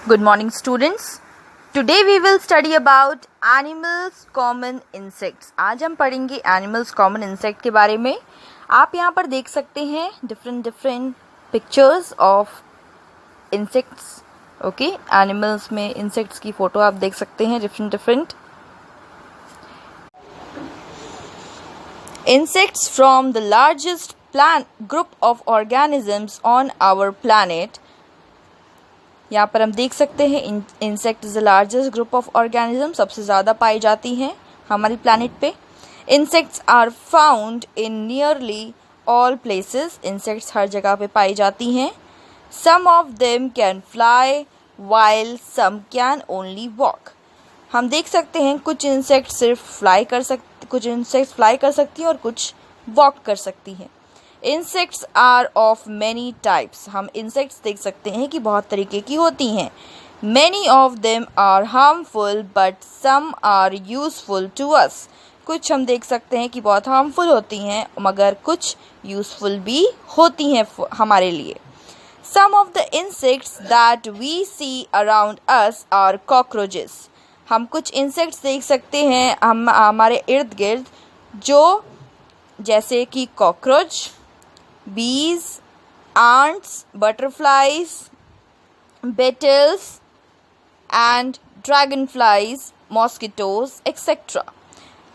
Good morning students. Today we will study about animals common insects. आज हम पढ़ेंगे animals common insect के बारे में. आप यहाँ पर देख सकते हैं different pictures of insects. Okay, animals में insects की फोटो आप देख सकते हैं different. Insects from the largest group of organisms on our planet. यहाँ पर हम देख सकते हैं insect is the largest group of organism, सबसे ज़्यादा पाई जाती हैं हमारी प्लानिट पे. Insects are found in nearly all places. Insects हर जगह पे पाई जाती हैं. Some of them can fly while some can only walk. हम देख सकते हैं कुछ इंसेक्ट सिर्फ कुछ इंसेक्ट्स फ्लाई कर सकती हैं और कुछ वॉक कर सकती हैं. Insects are of many types. हम इंसेक्ट्स देख सकते हैं कि बहुत तरीके की होती हैं. Many of them are harmful but some are useful to us. कुछ हम देख सकते हैं कि बहुत हार्मफुल होती हैं मगर कुछ यूजफुल भी होती हैं हमारे लिए. Some of the insects that we see around us are cockroaches. हम कुछ इंसेक्ट्स देख सकते हैं हमारे इर्द गिर्द जो जैसे कि cockroach, bees, ants, butterflies, beetles and dragonflies, mosquitoes, etc.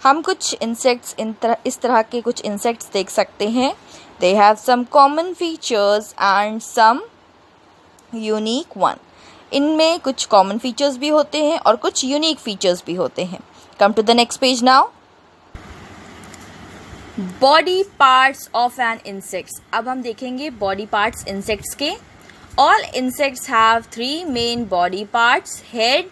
हम कुछ इंसेक्ट्स इस तरह के कुछ इंसेक्ट्स देख सकते हैं. They have some common features and some unique one. इनमें कुछ कॉमन फीचर्स भी होते हैं और कुछ यूनिक फीचर्स भी होते हैं. Come to the next page now. Body parts of an insects. अब हम देखेंगे बॉडी पार्ट्स इंसेक्ट्स के. All insects have 3 main body parts, head,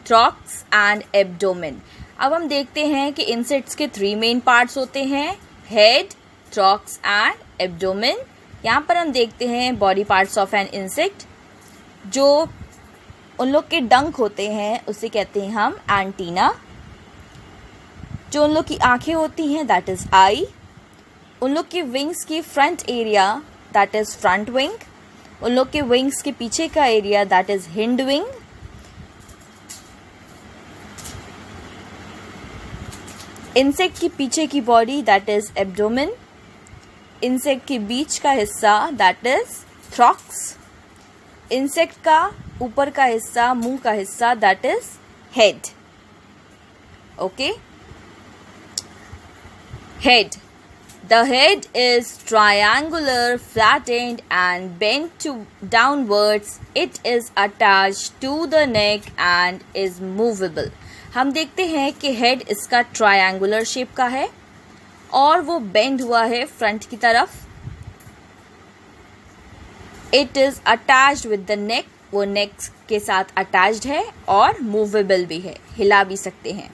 thorax and abdomen. अब हम देखते हैं कि इंसेक्ट्स के 3 मेन पार्ट्स होते हैं, हेड, थ्रॉक्स एंड एब्डोमेन. यहाँ पर हम देखते हैं body parts of an insect. जो उन लोग के डंक होते हैं उसे कहते हैं हम एंटीना. जो उन लोग की आंखें होती हैं दैट इज आई. उन लोग के विंग्स की front area that is front wing. उन लोग के विंग्स के पीछे का area that is hind wing. Insect की पीछे की body that is abdomen. Insect के बीच का हिस्सा दैट इज थ्रॉक्स. इंसेक्ट का ऊपर का हिस्सा, मुंह का हिस्सा that is head. Okay. Head. The head is triangular, flattened and bent downwards. It is attached to the neck and is movable. हम देखते हैं कि head इसका triangular shape का है और वो bend हुआ है front की तरफ. It is attached with the neck. वो neck के साथ attached है और movable भी है, हिला भी सकते हैं.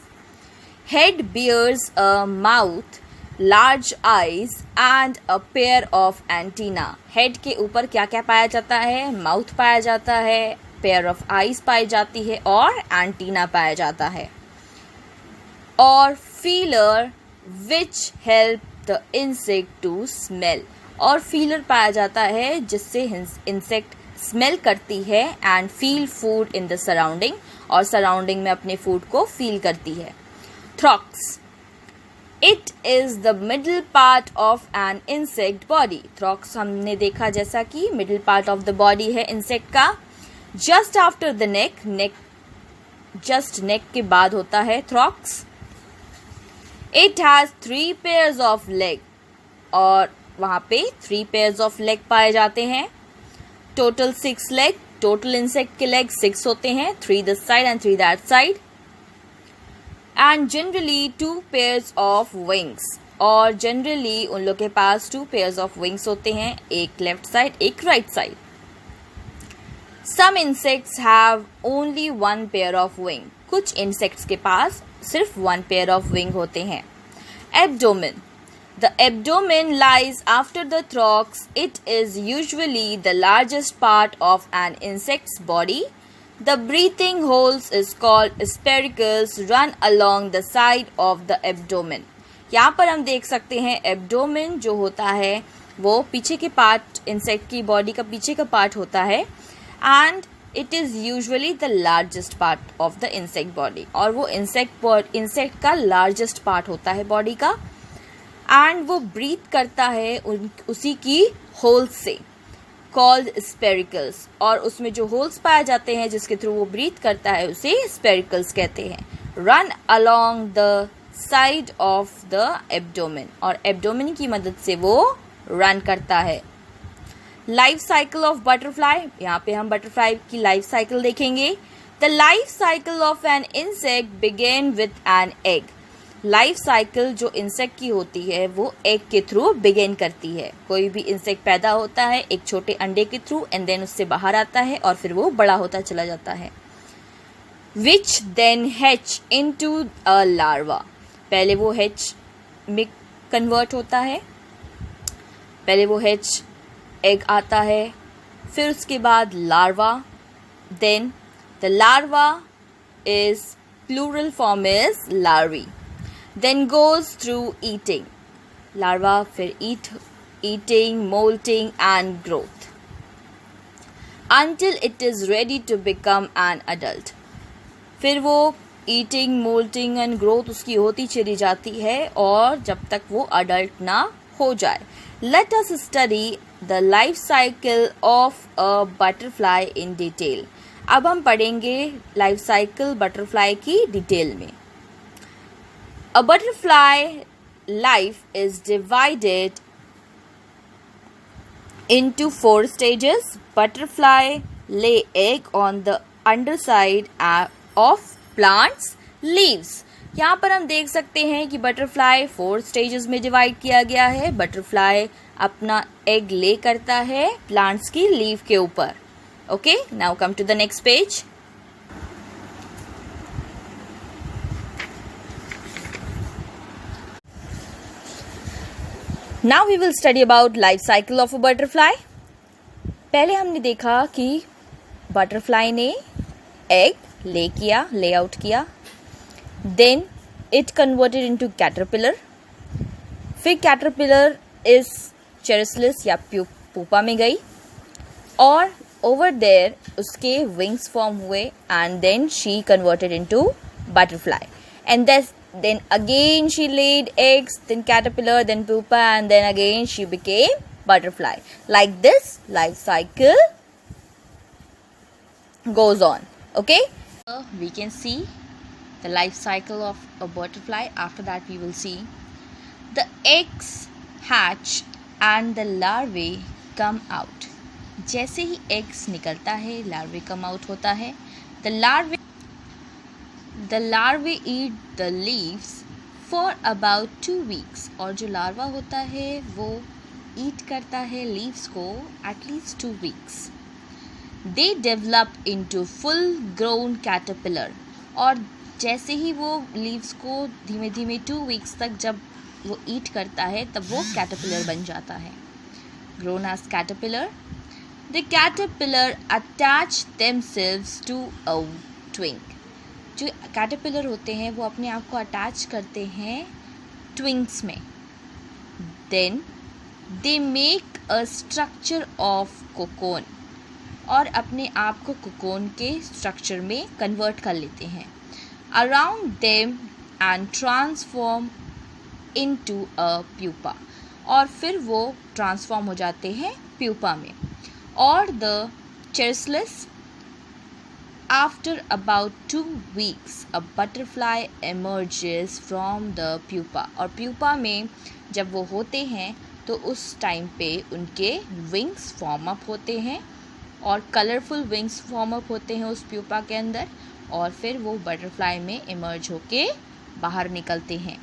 Head bears a mouth, large eyes and a pair of antenna. Head के ऊपर क्या क्या पाया जाता है? माउथ पाया जाता है, पेयर ऑफ आईज पाई जाती है और एंटीना पाया जाता है. और feeler which help the insect to smell. और फीलर पाया जाता है जिससे इंसेक्ट स्मेल करती है and feel food in the surrounding. और सराउंडिंग में अपने फूड को फील करती है. थ्रॉक्स. It is the middle part of an insect body. Throx हमने देखा जैसा कि middle part of the body है insect का. Just after the neck, just neck के बाद होता है throx. It has 3 pairs of leg. और वहाँ पे 3 pairs of leg पाए जाते हैं. Total 6 leg. Total insect के leg 6 होते हैं, 3 this side and 3 that side. And generally 2 pairs of wings. और generally उन लोग के पास 2 pairs of wings होते हैं, एक left side एक right side. Some insects have only 1 pair of wing. कुछ insects के पास सिर्फ 1 pair of wing होते हैं. Abdomen. The abdomen lies after the thorax. It is usually the largest part of an insect's body. The breathing holes is called spiracles run along the side of the abdomen. यहाँ पर हम देख सकते हैं abdomen जो होता है वो पीछे के पार्ट, इंसेक्ट की बॉडी का पीछे का पार्ट होता है, and it is usually the largest part of the insect body, और वो इंसेक्ट का लार्जेस्ट पार्ट होता है बॉडी का, एंड वो ब्रीथ करता है उसी की होल्स से, कॉल्ड स्पेरिकल्स, और उसमें जो होल्स पाए जाते हैं जिसके थ्रू वो ब्रीथ करता है उसे स्पेरिकल्स कहते हैं. Run along the side of the abdomen, और एब्डोमेन की मदद से वो रन करता है. लाइफ साइकिल ऑफ बटरफ्लाई, यहाँ पे हम बटरफ्लाई की लाइफ साइकिल देखेंगे. The life cycle of an insect begin with an egg. Life cycle जो इंसेक्ट की होती है वो एग के थ्रू बिगेन करती है. कोई भी इंसेक्ट पैदा होता है एक छोटे अंडे के थ्रू, एंड देन उससे बाहर आता है और फिर वो बड़ा होता चला जाता है. Which then hatch into a larva. पहले वो हैच में कन्वर्ट होता है, पहले वो हैच एग आता है, फिर उसके बाद larva, then the larva is plural form is larvae, then goes through eating. Larva फिर eating, molting and growth until it is ready to become an adult. फिर वो eating, molting and growth उसकी होती चली जाती है और जब तक वो adult ना हो जाए. Let us study the life cycle of a butterfly in detail. अब हम पढ़ेंगे लाइफ साइकिल बटरफ्लाई की डिटेल में. A butterfly life is divided into 4 stages. Butterfly lay egg on the underside of plants leaves. यहाँ पर हम देख सकते हैं कि बटरफ्लाई 4 स्टेजेस में डिवाइड किया गया है. बटरफ्लाई अपना एग ले करता है प्लांट्स की लीव के ऊपर. Okay, now come to the next page. Now we will study about life cycle of a butterfly. पहले हमने देखा कि बटरफ्लाई ने एग ले आउट किया, then it converted into caterpillar. फिर caterpillar is chrysalis या pupa में गई, और over there उसके wings form हुए, and then she converted into butterfly, and then again she laid eggs, then caterpillar, then pupa, and then again she became butterfly. Like this life cycle goes on. Okay, we can see the life cycle of a butterfly. After that we will see the eggs hatch and the larvae come out. जैसे ही eggs निकलता है larvae come out होता है. The larvae eat the leaves for about 2 weeks. और जो larva होता है वो eat करता है leaves को at least 2 weeks. They develop into full grown caterpillar. और जैसे ही वो leaves को धीमे धीमे 2 weeks तक जब वो eat करता है तब वो caterpillar बन जाता है. Grown as caterpillar. The caterpillar attach themselves to a twig. जो कैटरपिलर होते हैं वो अपने आप को अटैच करते हैं ट्विंग्स में. Then they make a structure of cocoon, और अपने आप को कोकोन के स्ट्रक्चर में कन्वर्ट कर लेते हैं around them and transform into a pupa, और फिर वो ट्रांसफॉर्म हो जाते हैं प्यूपा में. और the चrysalis. After about 2 weeks, a butterfly emerges from the pupa. और प्यूपा में जब वो होते हैं तो उस टाइम पे उनके विंग्स फॉर्म अप होते हैं, और कलरफुल विंग्स फॉर्म अप होते हैं उस प्यूपा के अंदर, और फिर वो बटरफ्लाई में इमर्ज होके बाहर निकलते हैं.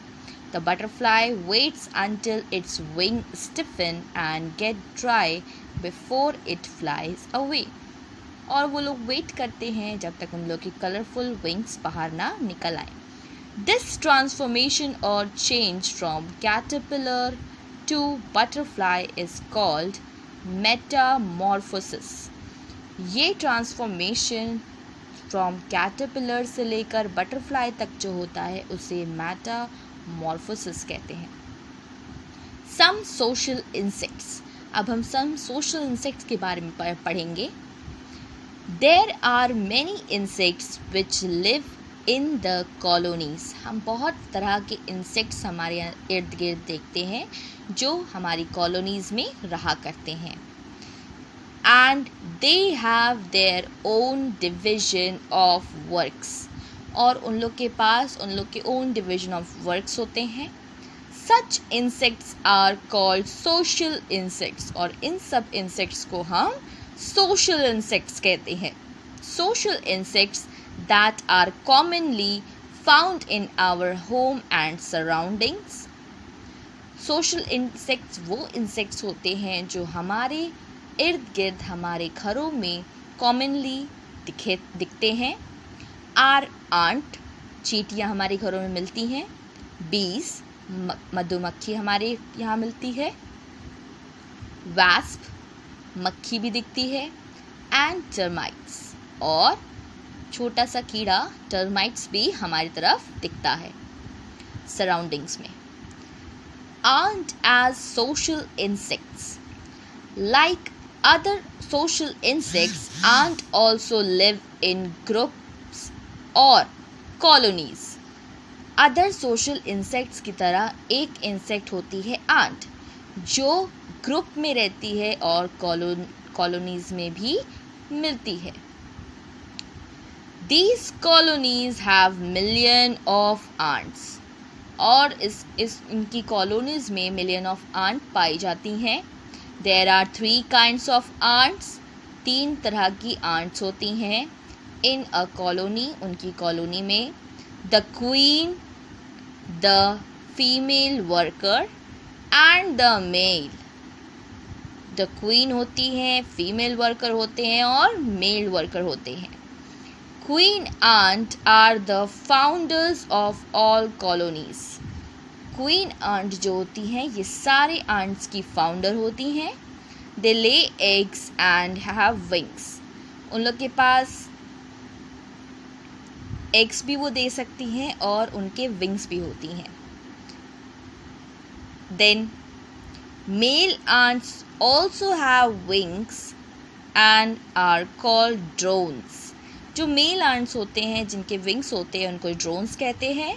The butterfly waits until its wing stiffen and get dry before it flies away. और वो लोग वेट करते हैं जब तक उन लोग की कलरफुल विंग्स बाहर ना निकल आए. दिस ट्रांसफॉर्मेशन और change from caterpillar to butterfly is called metamorphosis. ये ट्रांसफॉर्मेशन फ्रॉम कैटरपिलर से लेकर बटरफ्लाई तक जो होता है उसे मेटामॉर्फोसिस कहते हैं। सम सोशल इंसेक्ट्स, अब हम सम सोशल इंसेक्ट्स के बारे में पढ़ेंगे। There are many insects which live in the colonies, हम बहुत तरह के इंसेक्ट्स हमारे इर्द गिर्द देखते हैं जो हमारी कॉलोनीज़ में रहा करते हैं। And they have their own division of works, और उन लोग के पास उन लोग के ओन डिविजन ऑफ वर्क्स होते हैं। Such insects are called social insects, और इन सब इंसेक्ट्स को हम सोशल इंसेक्ट्स कहते हैं। Social insects that are commonly found in our home and surroundings. Social insects वो इंसेक्ट्स होते हैं जो हमारे इर्द गिर्द हमारे घरों में कॉमनली दिखते हैं। आर आंट, चींटियाँ हमारे घरों में मिलती हैं। बीज, मधुमक्खी हमारे यहाँ मिलती है। वैस्प, मक्खी भी दिखती है। एंड टर्माइट्स, और छोटा सा कीड़ा टर्माइट्स भी हमारी तरफ दिखता है सराउंडिंग्स में। Ant as social insects, like other social insects, ant also live in groups or colonies. Other social insects की तरह एक इंसेक्ट होती है आंट, जो ग्रुप में रहती है और कॉलोनीज में भी मिलती है। These colonies have million of ants, और इनकी कॉलोनीज में मिलियन ऑफ आंट पाई जाती हैं। There are 3 kinds of ants, 3 तरह की आंट्स होती हैं in a colony, उनकी कॉलोनी में। The queen, the female worker and the male. The queen होती हैं, फीमेल वर्कर होते हैं और मेल वर्कर होते हैं। Queen ant are the founders of all colonies. Queen ant जो होती हैं ये सारे ants की फाउंडर होती हैं। They lay eggs and have wings. उन लोग के पास एग्स भी वो दे सकती हैं और उनके विंग्स भी होती हैं। Then male ants also have wings and are called drones. जो मेल आंट्स होते हैं जिनके विंग्स होते हैं उनको ड्रोन्स कहते हैं।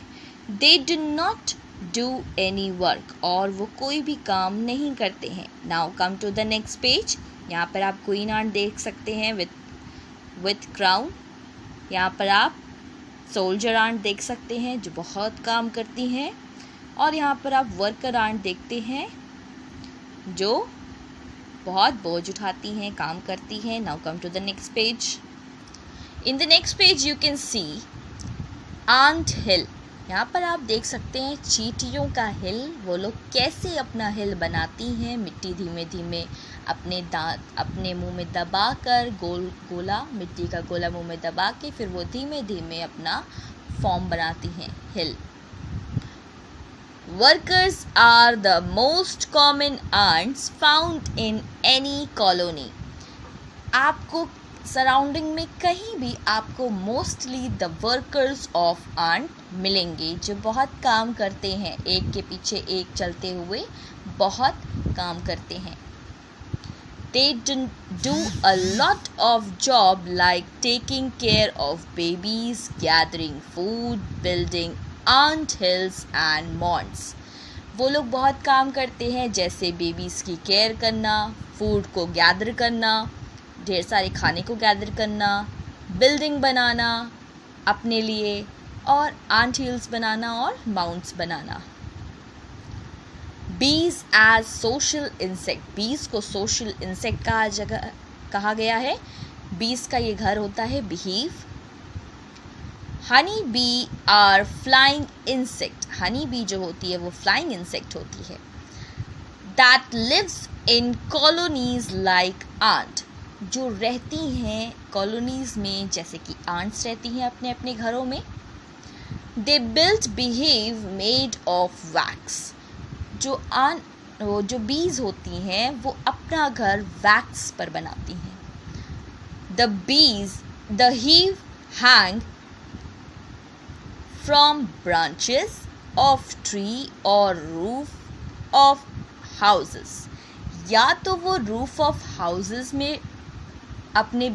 They do not do any work, और वो कोई भी काम नहीं करते हैं। Now come to the next page. यहाँ पर आप क्वीन आंट देख सकते हैं विथ क्राउन। यहाँ पर आप सोल्जर आंट देख सकते हैं जो बहुत काम करती हैं, और यहाँ पर आप वर्कर आंट देखते हैं जो बहुत बोझ उठाती हैं, काम करती हैं। Now come to the next page. In the next page you can see ant hill. यहाँ पर आप देख सकते हैं चींटियों का हिल। वो लोग कैसे अपना हिल बनाती हैं, मिट्टी धीमे धीमे अपने दांत अपने मुंह में दबाकर गोला मिट्टी का गोला मुंह में दबा के फिर वो धीमे धीमे अपना फॉर्म बनाती हैं, हिल। Workers are the most common ants found in any colony. आपको सराउंडिंग में कहीं भी आपको mostly the workers of ant मिलेंगे जो बहुत काम करते हैं, एक के पीछे एक चलते हुए बहुत काम करते हैं। They do a lot of job like taking care of babies, gathering food, building ant hills and mounds. वो लोग बहुत काम करते हैं जैसे बेबीज़ की केयर करना, फूड को गैदर करना, ढेर सारे खाने को गैदर करना, बिल्डिंग बनाना अपने लिए, और आंट हिल्स बनाना और माउंट्स बनाना। बीज एज सोशल इंसेक्ट, बीज को सोशल इंसेक्ट कहा गया है। बीज का ये घर होता है beehive. Honey bee are flying insect, honey bee जो होती है वो फ्लाइंग इंसेक्ट होती है। That lives in colonies like ant, जो रहती हैं कॉलोनीज में जैसे कि आंट्स रहती हैं अपने अपने घरों में। They built behave made of wax, जो बीज होती हैं वो अपना घर वैक्स पर बनाती हैं। The heave hang from branches of tree or roof of houses. या तो वो रूफ ऑफ हाउसेस में अपने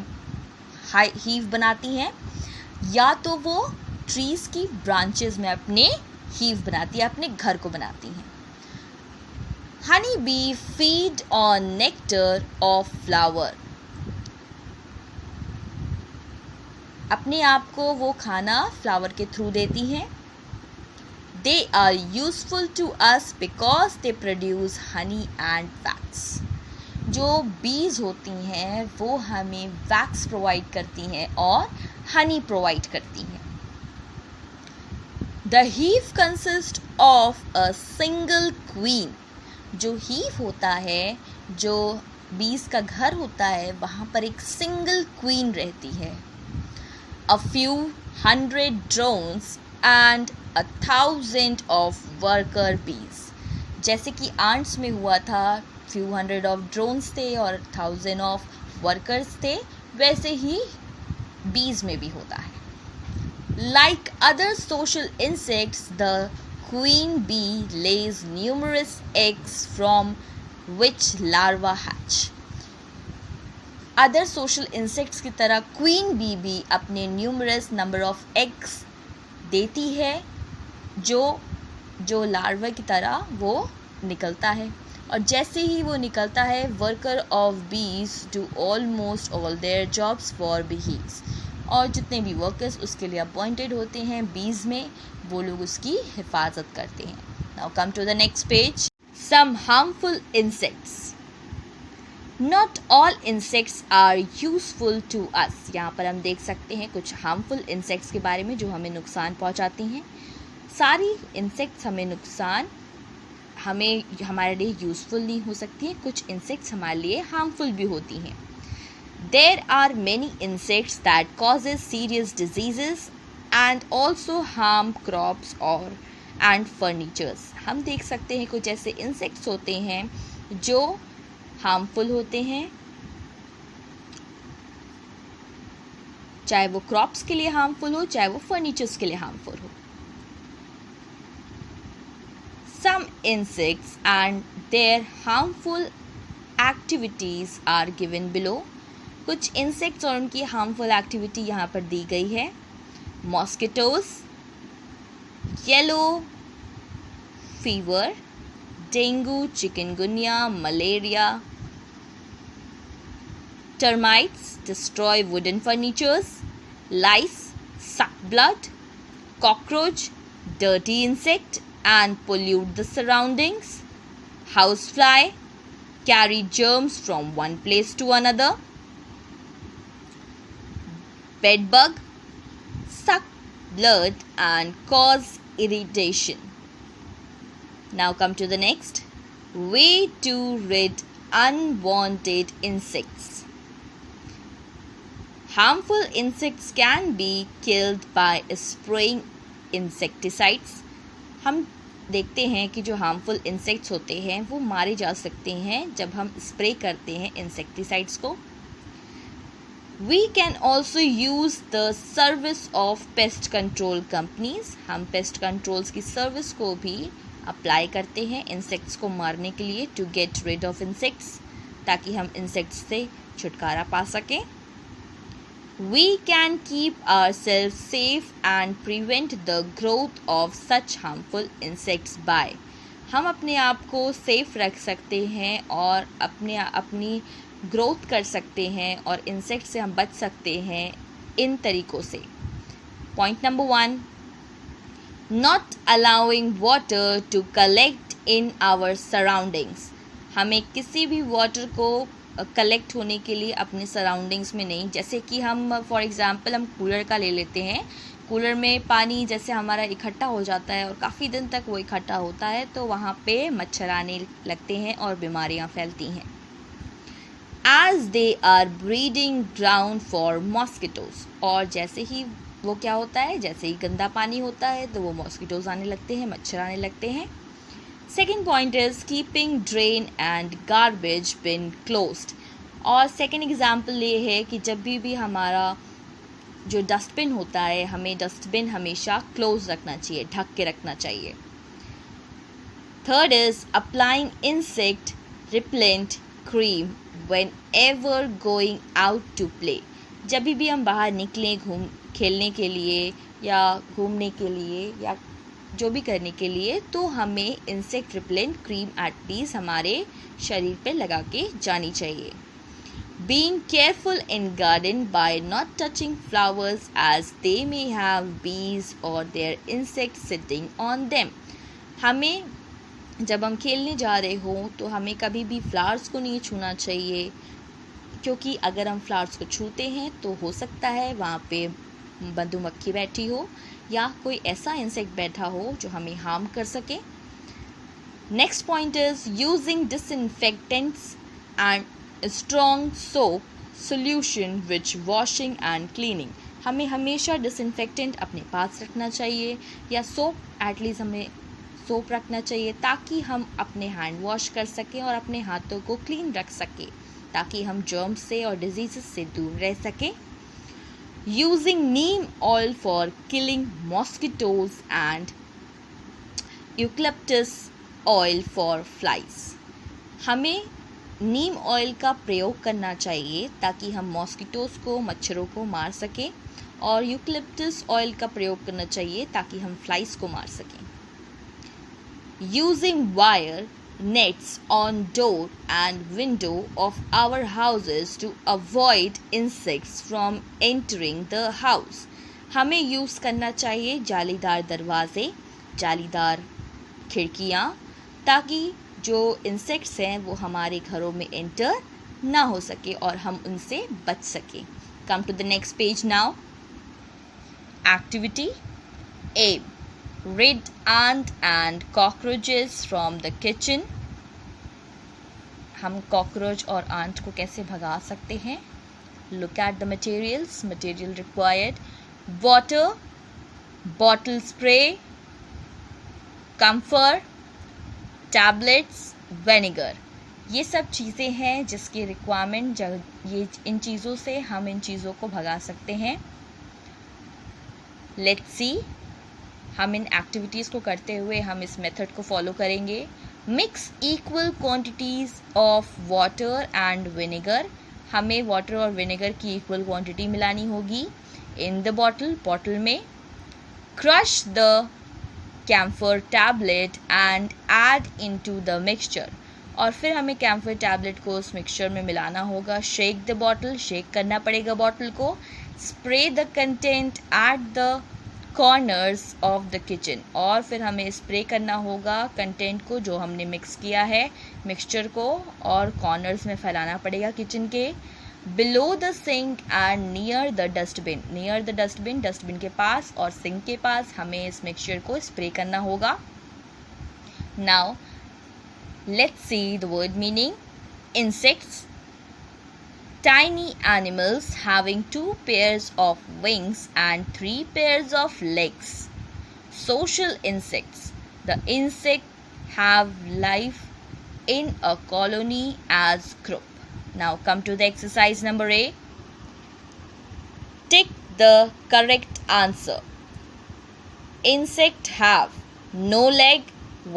हीव बनाती हैं या तो वो ट्रीज की ब्रांचेस में अपने हीव बनाती है, अपने घर को बनाती हैं. Honey bee feed on nectar of flower. अपने आप को वो खाना फ्लावर के थ्रू देती हैं. They are useful to us because they produce honey and wax. जो बीज होती हैं वो हमें वैक्स प्रोवाइड करती हैं और हनी प्रोवाइड करती हैं. The heave consist of a single queen. जो हीव होता है, जो बीज का घर होता है, वहाँ पर एक सिंगल क्वीन रहती है. A few hundred drones and 1,000 of worker bees. जैसे कि ants में हुआ था, few hundred of drones थे और 1,000 of workers थे, वैसे ही bees में भी होता है. Like other social insects, the queen bee lays numerous eggs from which larvae hatch. Other social insects की तरह क्वीन बी भी अपने न्यूमरस नंबर ऑफ एग्स देती है जो लार्वा की तरह वो निकलता है. और जैसे ही वो निकलता है, वर्कर ऑफ बीज do almost all their jobs for बीज. और जितने भी वर्कर्स उसके लिए अपॉइंटेड होते हैं बीज में, वो लोग उसकी हिफाजत करते हैं. Now come to the next page. Some harmful insects. Not all insects are useful to us. यहाँ पर हम देख सकते हैं कुछ हार्मफुल इंसेक्ट्स के बारे में जो हमें नुकसान पहुँचाती हैं. सारी इंसेक्ट्स हमारे लिए यूज़फुल नहीं हो सकती हैं. कुछ इंसेक्ट्स हमारे लिए हार्मफुल भी होती हैं. There are many insects that causes serious diseases and also harm crops and furnitures. हम देख सकते हैं कुछ ऐसे इंसेक्ट्स होते हैं जो हार्मफुल होते हैं, चाहे वो क्रॉप्स के लिए हार्मफुल हो, चाहे वो फर्नीचर्स के लिए हार्मफुल हो. Some insects and their harmful activities are given below. कुछ इंसेक्ट्स और उनकी हार्मफुल एक्टिविटी यहाँ पर दी गई है. Mosquitoes, yellow fever, dengue, chikungunya, malaria. Termites destroy wooden furnitures. Lice suck blood. Cockroach, dirty insect and pollute the surroundings. Housefly carry germs from one place to another. Bedbug suck blood and cause irritation. Now come to the next. Way to rid unwanted insects. Harmful insects can be killed by spraying insecticides. हम देखते हैं कि जो harmful insects होते हैं वो मारे जा सकते हैं जब हम स्प्रे करते हैं इंसेक्टिसाइड्स को. We can also use the service of pest control companies. हम पेस्ट कंट्रोल्स की सर्विस को भी अप्लाई करते हैं इंसेक्ट्स को मारने के लिए, to get rid of insects, ताकि हम इंसेक्ट्स से छुटकारा पा सकें. We can keep ourselves safe and prevent the growth of such harmful insects by. हम अपने आप को सेफ रख सकते हैं और अपनी ग्रोथ कर सकते हैं और इंसेक्ट से हम बच सकते हैं इन तरीक़ों से. Point number 1, not allowing water to collect in our surroundings. हमें किसी भी वाटर को कलेक्ट होने के लिए अपने सराउंडिंग्स में नहीं. जैसे कि हम फॉर एग्ज़ाम्पल हम कूलर का ले लेते हैं. कूलर में पानी जैसे हमारा इकट्ठा हो जाता है और काफ़ी दिन तक वो इकट्ठा होता है, तो वहाँ पे मच्छर आने लगते हैं और बीमारियाँ फैलती हैं. As they are breeding ground for mosquitoes. और जैसे ही वो क्या होता है, जैसे ही गंदा पानी होता है तो वो मॉस्किटोज़ आने लगते हैं, मच्छर आने लगते हैं. Second point is keeping drain and garbage bin closed. और सेकेंड एग्जाम्पल ये है कि जब भी हमारा जो डस्टबिन होता है, हमें डस्टबिन हमेशा क्लोज रखना चाहिए, ढक के रखना चाहिए। Third is applying insect repellent cream whenever going out to play. जब भी हम बाहर निकलें खेलने के लिए या घूमने के लिए या जो भी करने के लिए, तो हमें इंसेक्ट रिपेलेंट क्रीम एटलीस्ट हमारे शरीर पे लगा के जानी चाहिए। Being careful in garden by not touching flowers as they may have bees or their insects sitting on them. हमें जब हम खेलने जा रहे हो तो हमें कभी भी फ्लावर्स को नहीं छूना चाहिए, क्योंकि अगर हम फ्लावर्स को छूते हैं तो हो सकता है वहाँ पे मधुमक्खी बैठी हो या कोई ऐसा इंसेक्ट बैठा हो जो हमें हार्म कर सके। Next point is using disinfectants and strong soap solution which washing and cleaning. हमें हमेशा डिसइंफेक्टेंट अपने पास रखना चाहिए या सोप, एटलीस्ट हमें सोप रखना चाहिए ताकि हम अपने हैंड वॉश कर सकें और अपने हाथों को क्लीन रख सकें, ताकि हम जर्म्स से और डिजीज़ से दूर रह सकें। Using Neem oil for killing mosquitoes and eucalyptus oil for flies. हमें नीम ऑयल का प्रयोग करना चाहिए ताकि हम मॉस्किटोज़ को, मच्छरों को मार सकें, और यूकलिप्टस ऑयल का प्रयोग करना चाहिए ताकि हम फ्लाइज को मार सकें। Using wire nets on door and window of our houses to avoid insects from entering the house. हमें यूज़ करना चाहिए जालीदार दरवाजे, जालीदार खिड़कियाँ, ताकि जो इंसेक्ट्स हैं वो हमारे घरों में एंटर ना हो सके और हम उनसे बच सकें। Come to the next page now. Activity A. Rid ant and cockroaches from the kitchen. हम कॉकरोच और आंट को कैसे भगा सकते हैं? Look at the materials. Material required: water, bottle spray, camphor, tablets, vinegar. ये सब चीज़ें हैं जिसकी रिक्वायरमेंट, ये इन चीज़ों से हम इन चीज़ों को भगा सकते हैं। Let's see. हम इन एक्टिविटीज़ को करते हुए हम इस मेथड को फॉलो करेंगे। Mix equal quantities of water and vinegar. हमें वाटर और विनेगर की इक्वल क्वांटिटी मिलानी होगी इन द बॉटल में। Crush the camphor tablet and add into the mixture. और फिर हमें कैम्फर टैबलेट को उस मिक्सचर में मिलाना होगा। शेक द बॉटल, शेक करना पड़ेगा बॉटल को। Spray the content at the corners of the kitchen. और फिर हमें स्प्रे करना होगा कंटेंट को जो हमने मिक्स किया है, मिक्सचर को, और कॉर्नर्स में फैलाना पड़ेगा किचन के। Below the sink and near the dustbin. Near the dustbin, dustbin के पास और सिंक के पास हमें इस मिक्सचर को स्प्रे करना होगा। Now let's see the word meaning. Insects, tiny animals having 2 pairs of wings and 3 pairs of legs. Social insects, the insect have life in a colony as group. Now come to the exercise number A. Tick the correct answer. Insect have no leg,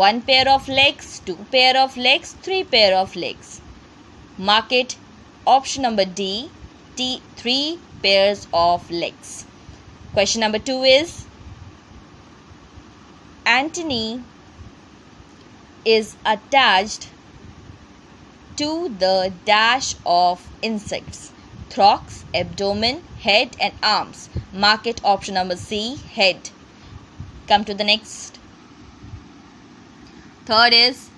1 pair of legs, 2 pair of legs, 3 pair of legs. Mark it. Option number D, 3 pairs of legs. Question number 2 is, Antony is attached to the dash of insects: thorax, abdomen, head and arms. Mark it. Option number C, head. Come to the next. Third is,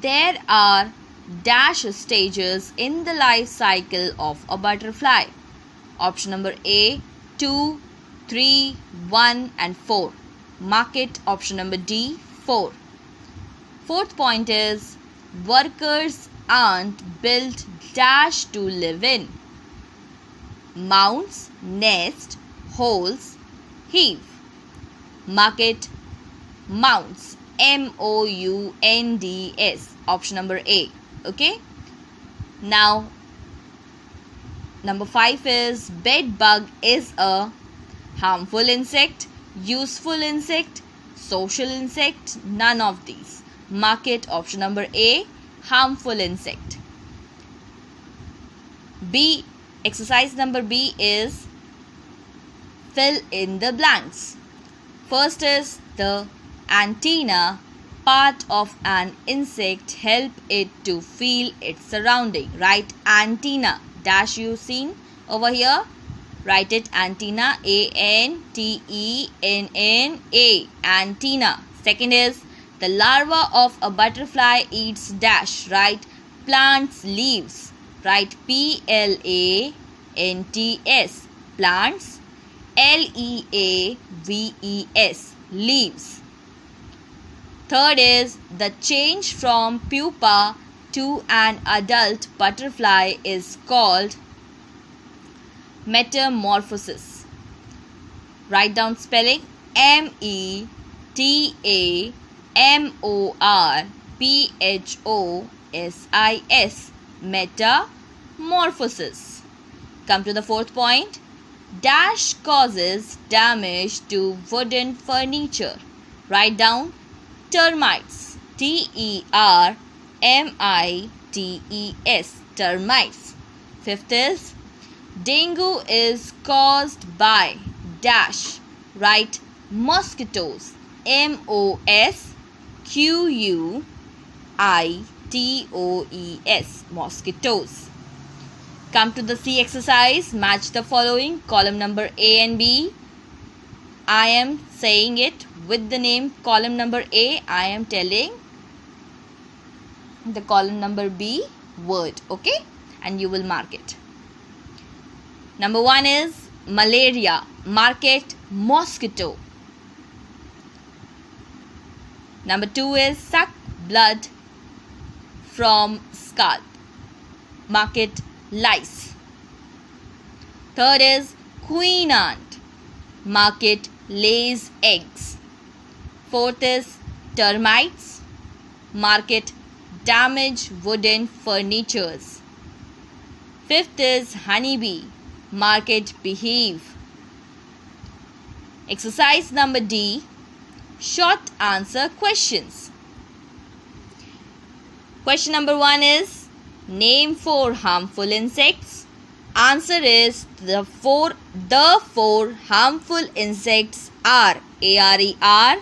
there are dash stages in the life cycle of a butterfly. Option number A, 2, 3, 1 and 4. Mark it. Option number D, 4. Fourth point is, workers aren't built dash to live in: mounds, nest, holes, heave. Mark it. Mounds, MOUNDS. Option number A. Okay. Now number 5 is, bed bug is a harmful insect, useful insect, social insect, none of these. Mark it option number A, harmful insect. B, exercise number B is fill in the blanks. First is the antenna part of an insect help it to feel its surrounding. Write antenna dash you seen over here. Write it antenna, A-N-T-E-N-N-A, antenna. Second is the larva of a butterfly eats dash. Write plants leaves. Write P-L-A-N-T-S, plants. L-E-A-V-E-S, leaves. Third is the change from pupa to an adult butterfly is called metamorphosis. Write down spelling M-E-T-A-M-O-R-P-H-O-S-I-S, metamorphosis. Come to the fourth point. Dash causes damage to wooden furniture. Write down termites, T-E-R-M-I-T-E-S, termites. Fifth is dengue is caused by dash. Write mosquitoes, M-O-S-Q-U-I-T-O-E-S, mosquitoes. Come to the C exercise. Match the following. Column number A and B. I am saying it with the name column number A. I am telling the column number B word. Okay? And you will mark it. Number 1 is malaria. Mark it mosquito. Number 2 is suck blood from scalp. Mark it lice. Third is queen ant. Mark it lays eggs. Fourth is termites. Mark it damage wooden furnitures. Fifth is honeybee. Mark it behave. Exercise number D, short answer questions. Question number 1 is name 4 harmful insects. Answer is the four harmful insects are ARER.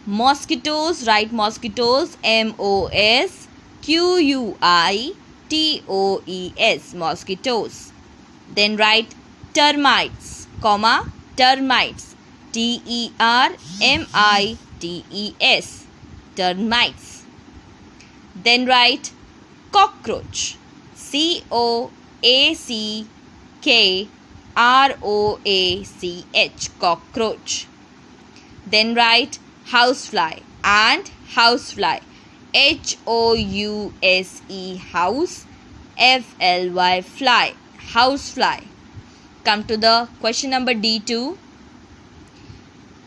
Mosquitoes, write mosquitoes, MOSQUITOES, mosquitoes. Then write termites, comma, termites, TERMITES, termites. Then write cockroach, COACKROACH, cockroach. Then write housefly and housefly, HOUSE, house, FLY, fly, housefly. Come to the question number D2.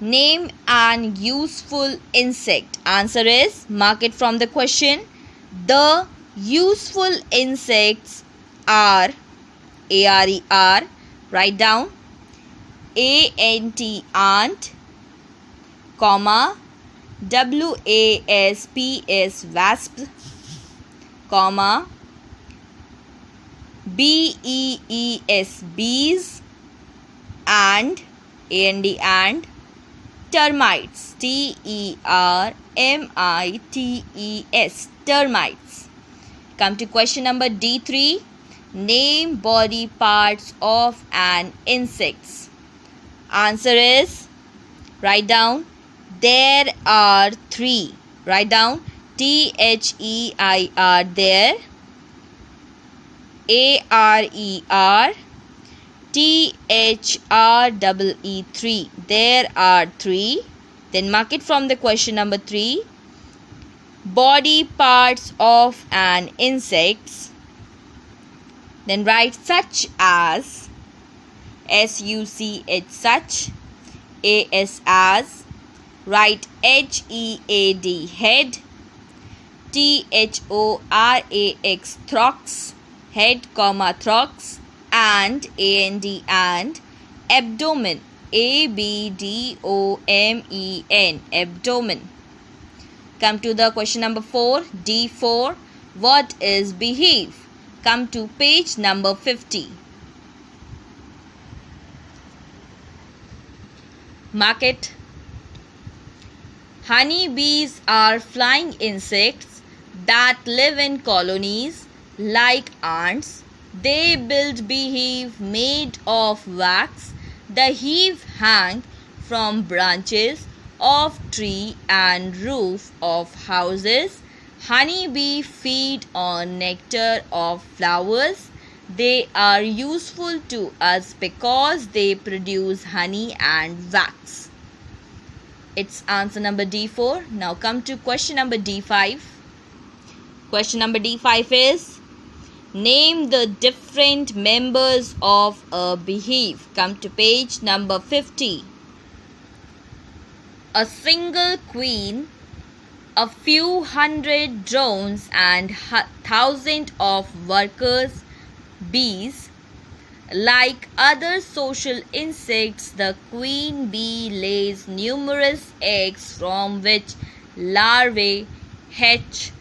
Name an useful insect. Answer is, mark it from the question. The useful insects are ARER. Write down ANT, ant, comma, WASPS, wasp, comma, BEES, bees, and and termites, TERMITES, termites. Come to question number D3. Name body parts of an insect. Answer is, write down there are 3. Write down THEIR, there, ARER, THREE, there are 3. Then mark it from the question number 3. Body parts of an insect. Then write such as, SUCH, such, as, write HEAD, head, THORAX, thorax, head, comma, thorax, and and Abdomen. Abdomen. Abdomen. Come to the question number 4. D4. What is behave? Come to page number 50. Mark it. Honeybees are flying insects that live in colonies like ants. They build beehive made of wax. The hive hang from branches of tree and roof of houses. Honeybee feed on nectar of flowers. They are useful to us because they produce honey and wax. It's answer number D4. Now come to question number D5. Question number D5 is, name the different members of a beehive. Come to page number 50. A single queen, a few hundred drones and thousands of workers bees. Like other social insects, the queen bee lays numerous eggs from which larvae hatch.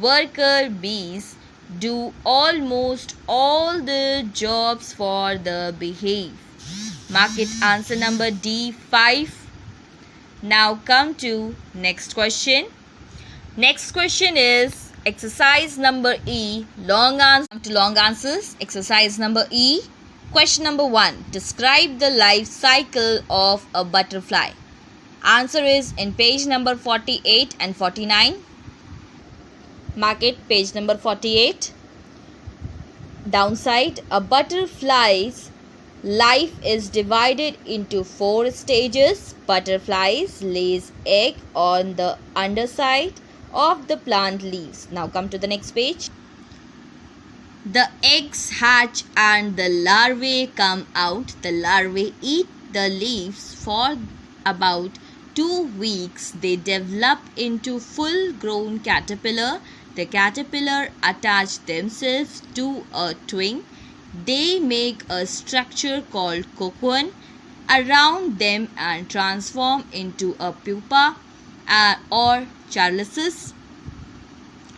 Worker bees do almost all the jobs for the beehive. Mark it answer number D5. Now come to next question. Next question is exercise number E. Long answers. Exercise number E. Question number 1. Describe the life cycle of a butterfly. Answer is in page number 48 and 49. Mark it, page number 48. Downside, a butterfly's life is divided into 4 stages. Butterflies lays egg on the underside of the plant leaves. Now come to the next page. The eggs hatch and the larvae come out. The larvae eat the leaves for about 2 weeks. They develop into full-grown caterpillar. The caterpillar attach themselves to a twig. They make a structure called cocoon around them and transform into a pupa or chrysalis.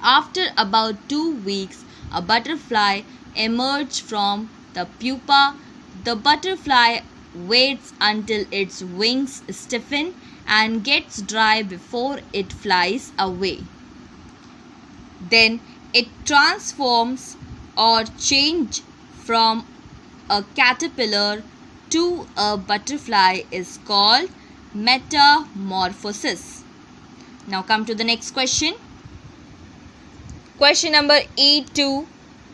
After about 2 weeks, a butterfly emerges from the pupa. The butterfly waits until its wings stiffen and gets dry before it flies away. Then it transforms or changes from a caterpillar to a butterfly is called metamorphosis. Now come to the next question. Question number E2.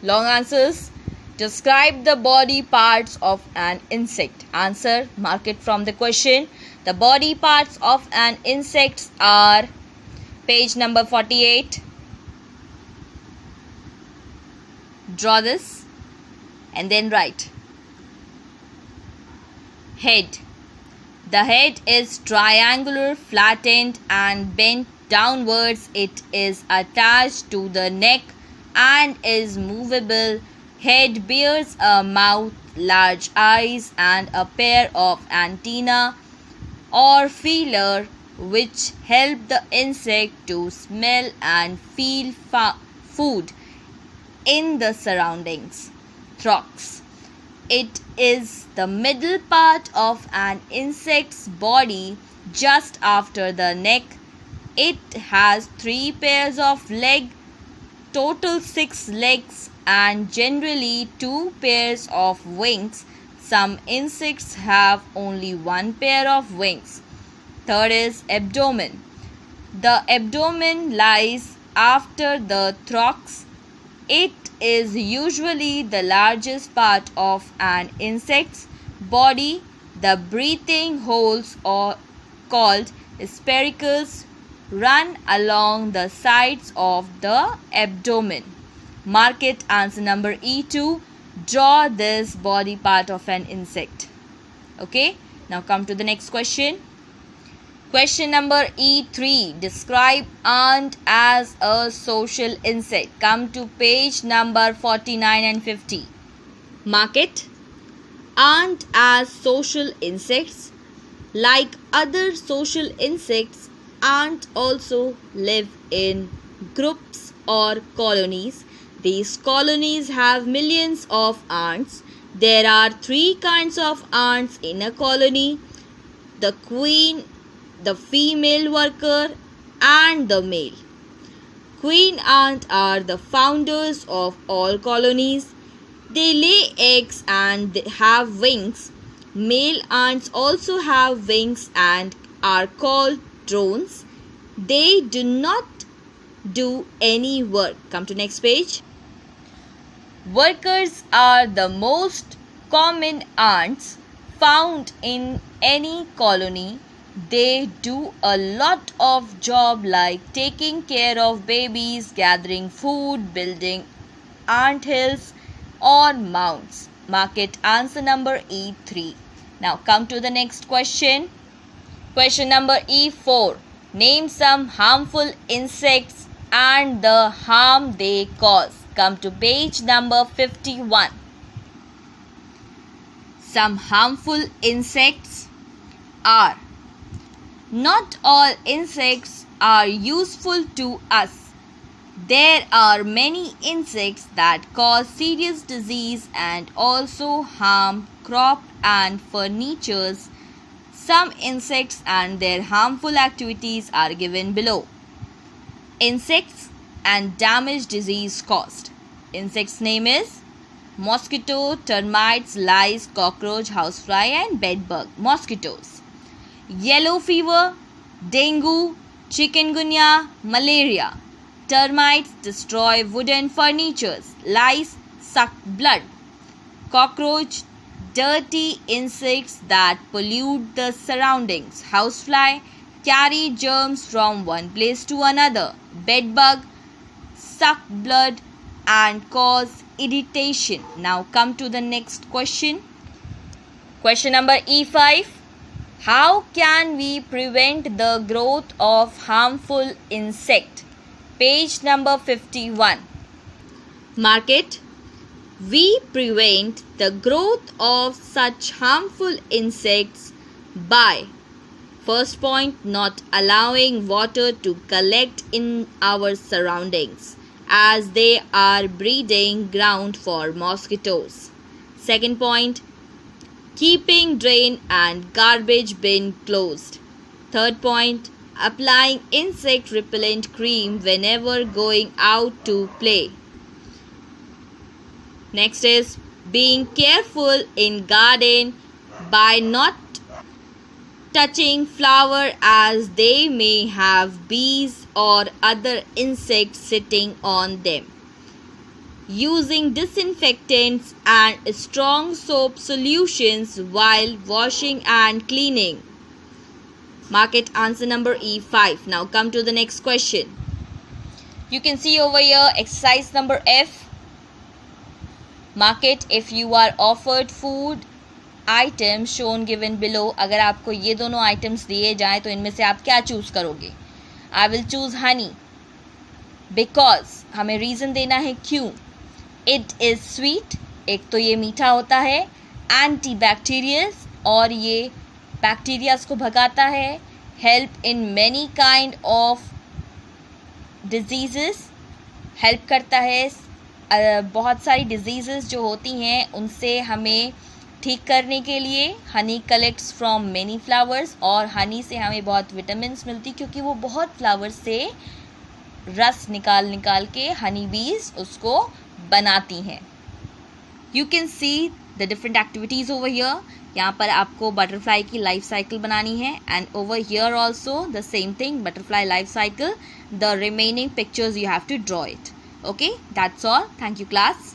Long answers. Describe the body parts of an insect. Answer, mark it from the question. The body parts of an insect are page number 48. Draw this and then write. Head. The head is triangular, flattened and bent downwards. It is attached to the neck and is movable. Head bears a mouth, large eyes and a pair of antennae or feeler which help the insect to smell and feel food in the surroundings. Thorax. It is the middle part of an insect's body just after the neck. It has 3 pairs of legs, total 6 legs and generally 2 pairs of wings. Some insects have only 1 pair of wings. Third is abdomen. The abdomen lies after the thorax. It is usually the largest part of an insect's body. The breathing holes, or called spiracles, run along the sides of the abdomen. Mark it, answer number E2. Draw this body part of an insect. Okay, now come to the next question. Question number E3. Describe ant as a social insect. Come to page number 49 and 50. Mark it. aren't as social insects. Like other social insects, ants also live in groups or colonies. These colonies have millions of ants. There are three kinds of ants in a colony: the queen, the female worker, and the male. Queen ants are the founders of all colonies. They lay eggs and they have wings. Male ants also have wings and are called drones. They do not do any work. Come to next page. Workers are the most common ants found in any colony. They do a lot of job like taking care of babies, gathering food, building ant hills or mounds. Mark it answer number E3. Now come to the next question. Question number E4. Name some harmful insects and the harm they cause. Come to page number 51. Some harmful insects are: not all insects are useful to us. There are many insects that cause serious disease and also harm crop and furnitures. Some insects and their harmful activities are given below. Insects and damage disease caused. Insects name is mosquito, termites, lice, cockroach, housefly and bedbug. Mosquitoes: yellow fever, dengue, chikungunya, malaria. Termites destroy wooden furnitures. Lice suck blood. Cockroach, dirty insects that pollute the surroundings. Housefly, carry germs from one place to another. Bedbug, suck blood and cause irritation. Now come to the next question. Question number E5. How can we prevent the growth of harmful insect? Page number 51. Mark it. We prevent the growth of such harmful insects by: first point, not allowing water to collect in our surroundings, as they are breeding ground for mosquitoes. Second point, keeping drain and garbage bin closed. Third point, applying insect repellent cream whenever going out to play. Next is being careful in garden by not touching flower as they may have bees or other insects sitting on them. Using disinfectants and strong soap solutions while washing and cleaning. Mark it answer number E5. Now come to the next question. You can see over here exercise number F. Mark it if you are offered food items shown given below. अगर आपको ये दोनों items दिए जाएं तो इनमें से आप क्या choose करोगे? I will choose honey because हमें reason देना है क्यों. It is sweet, एक तो ये मीठा होता है, antibacterial और ये बैक्टीरियाज को भगाता है, help in many kind of diseases, help करता है बहुत सारी डिजीज़ेस जो होती हैं उनसे हमें ठीक करने के लिए. Honey collects from many flowers और हनी से हमें बहुत विटामिन्स मिलती क्योंकि वो बहुत फ्लावर्स से रस निकाल के हनी बीज उसको बनाती हैं. You can see the different activities over here. यहाँ पर आपको बटरफ्लाई की लाइफ साइकिल बनानी है and over here also the same thing, butterfly life cycle. The remaining pictures you have to draw it. Okay, that's all. Thank you, class.